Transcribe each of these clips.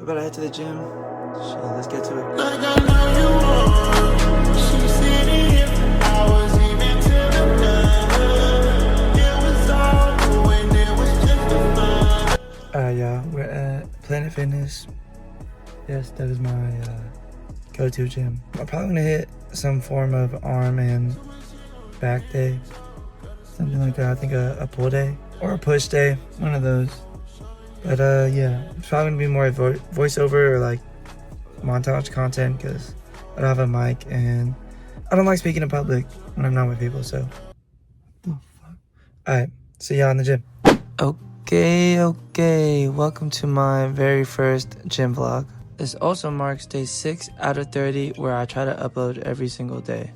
about to head to the gym. Shit, let's get to it. Like I know you want. She sitting here for hours, even till the night. It was all when it was just a fun. Alright, y'all, we're at Planet Fitness. Yes, that is my go-to gym. I'm probably gonna hit some form of arm and back day, something like that. I think a pull day or a push day, one of those. But yeah, it's probably gonna be more voiceover or like montage content because I don't have a mic and I don't like speaking in public when I'm not with people. So, alright, see y'all in the gym. Okay, welcome to my very first gym vlog. This also marks day 6 out of 30 where I try to upload every single day.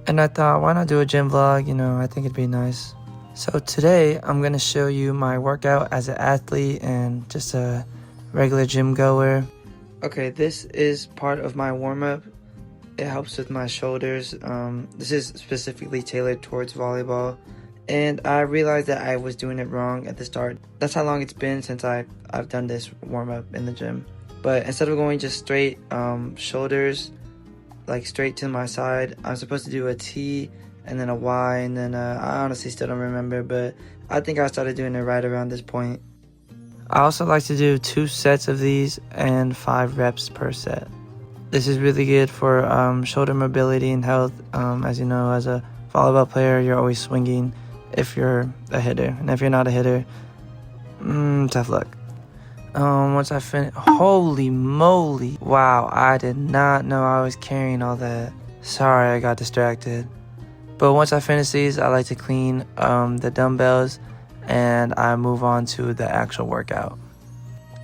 And I thought, why not do a gym vlog? You know, I think it'd be nice. So today, I'm gonna show you my workout as an athlete and just a regular gym goer. Okay, this is part of my warm-up. It helps with my shoulders. This is specifically tailored towards volleyball. And I realized that I was doing it wrong at the start. That's how long it's been since I've done this warm-up in the gym. But instead of going just straight shoulders, like straight to my side, I'm supposed to do a T and then a Y, and then I honestly still don't remember, but I think I started doing it right around this point. I also like to do 2 sets of these and 5 reps per set. This is really good for shoulder mobility and health. As you know, as a volleyball player, you're always swinging if you're a hitter, and if you're not a hitter, tough luck. Once I finish, holy moly, wow, I did not know I was carrying all that. Sorry, I got distracted. But once I finish these, I like to clean the dumbbells and I move on to the actual workout.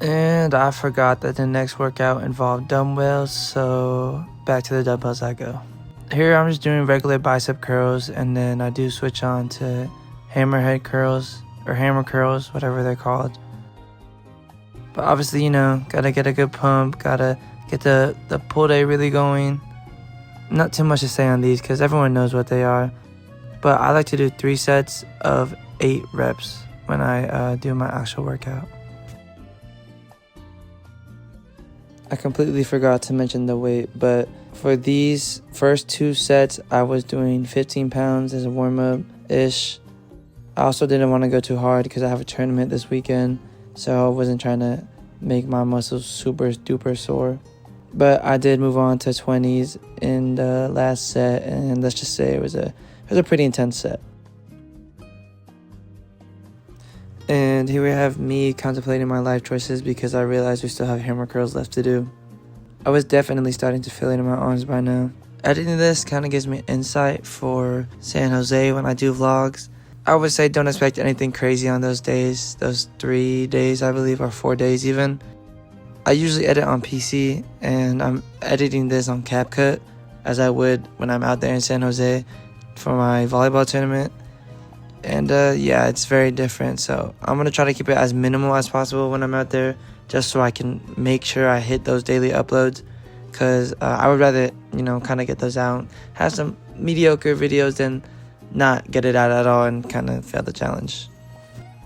And I forgot that the next workout involved dumbbells, so back to the dumbbells I go. Here I'm just doing regular bicep curls, and then I do switch on to hammerhead curls or hammer curls, whatever they're called. But obviously, you know, gotta get a good pump, gotta get the pull day really going. Not too much to say on these because everyone knows what they are. But I like to do 3 sets of 8 reps when I do my actual workout. I completely forgot to mention the weight, but for these first 2 sets, I was doing 15 pounds as a warm-up-ish. I also didn't want to go too hard because I have a tournament this weekend, so I wasn't trying to make my muscles super duper sore. But I did move on to 20s in the last set, and let's just say it was a pretty intense set. And here we have me contemplating my life choices because I realized we still have hammer curls left to do. I was definitely starting to feel it in my arms by now. Editing this kind of gives me insight for San Jose when I do vlogs. I would say don't expect anything crazy on those days, those 3 days I believe, or 4 days even. I usually edit on PC, and I'm editing this on CapCut as I would when I'm out there in San Jose for my volleyball tournament. And yeah, it's very different, so I'm going to try to keep it as minimal as possible when I'm out there, just so I can make sure I hit those daily uploads, because I would rather, you know, kind of get those out, have some mediocre videos than not get it out at all and kind of fail the challenge.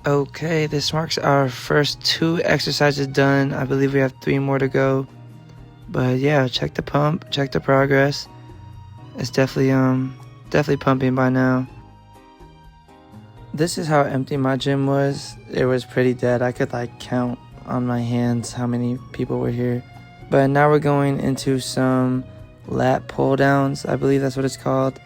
Okay, this marks our first 2 exercises done. I believe we have 3 more to go. But yeah, check the pump, check the progress. It's definitely pumping by now. This is how empty my gym was. It was pretty dead. I could like count on my hands how many people were here. But now we're going into some lat pull downs. I believe that's what it's called.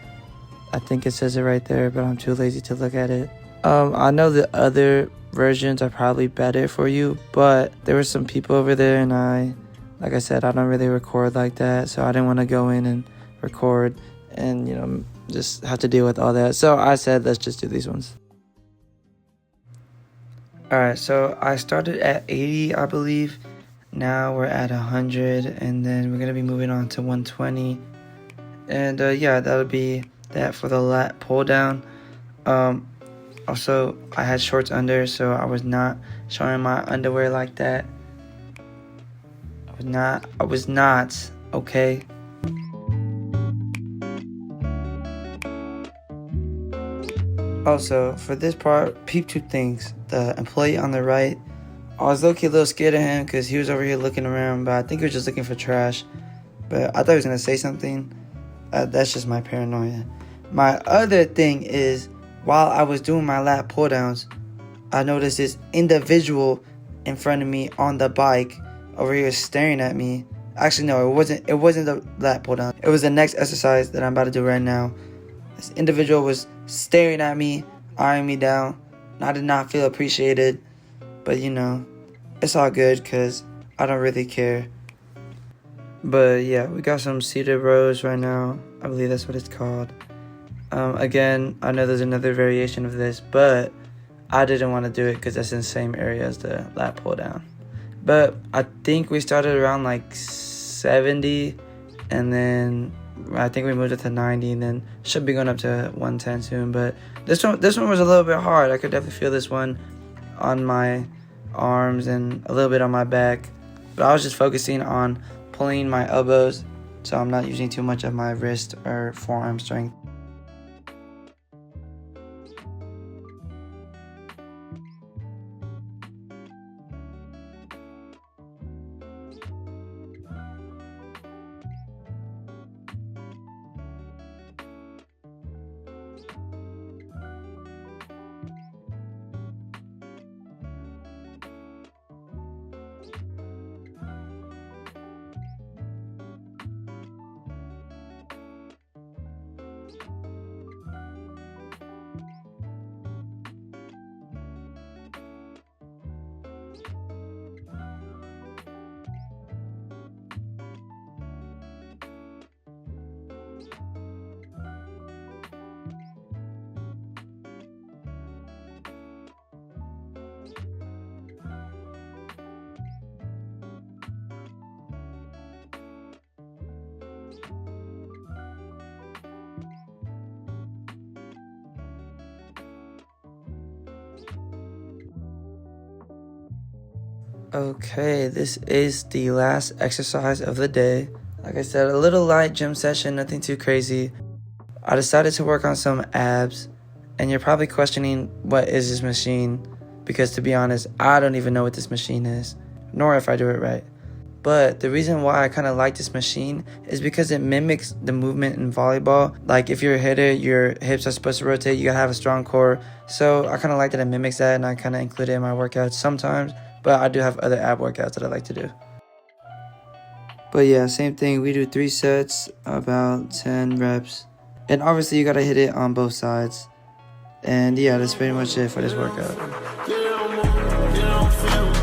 I think it says it right there, but I'm too lazy to look at it. I know the other versions are probably better for you, but there were some people over there, and like I said, I don't really record like that, so I didn't want to go in and record and, you know, just have to deal with all that. So I said, let's just do these ones. Alright, so I started at 80, I believe. Now we're at 100, and then we're going to be moving on to 120. And yeah, that'll be that for the lat pull down. Also, I had shorts under, so I was not showing my underwear like that. I was not, okay? Also, for this part, peep 2 things. The employee on the right I was low-key a little scared of him because he was over here looking around, but I think he was just looking for trash. But I thought he was going to say something. That's just my paranoia. My other thing is, while I was doing my lat pull downs, I noticed this individual in front of me on the bike over here staring at me. Actually, no, it wasn't the lat pull down. It was the next exercise that I'm about to do right now. This individual was staring at me, eyeing me down. And I did not feel appreciated. But you know, it's all good because I don't really care. But yeah, we got some seated rows right now. I believe that's what it's called. Again, I know there's another variation of this, but I didn't want to do it because that's in the same area as the lat pull down. But I think we started around like 70, and then I think we moved it to 90, and then should be going up to 110 soon. But this one was a little bit hard. I could definitely feel this one on my arms and a little bit on my back. But I was just focusing on pulling my elbows, so I'm not using too much of my wrist or forearm strength. Okay, this is the last exercise of the day. Like I said, a little light gym session, nothing too crazy. I decided to work on some abs, and you're probably questioning what is this machine, because to be honest, I don't even know what this machine is, nor if I do it right. But the reason why I kind of like this machine is because it mimics the movement in volleyball. Like if you're a hitter, your hips are supposed to rotate, you gotta have a strong core. So I kind of like that it mimics that, and I kind of include it in my workouts sometimes. But I do have other ab workouts that I like to do. But yeah, same thing. We do 3 sets, about 10 reps. And obviously you gotta hit it on both sides. And yeah, that's pretty much it for this workout. Get on, move, get on, feel.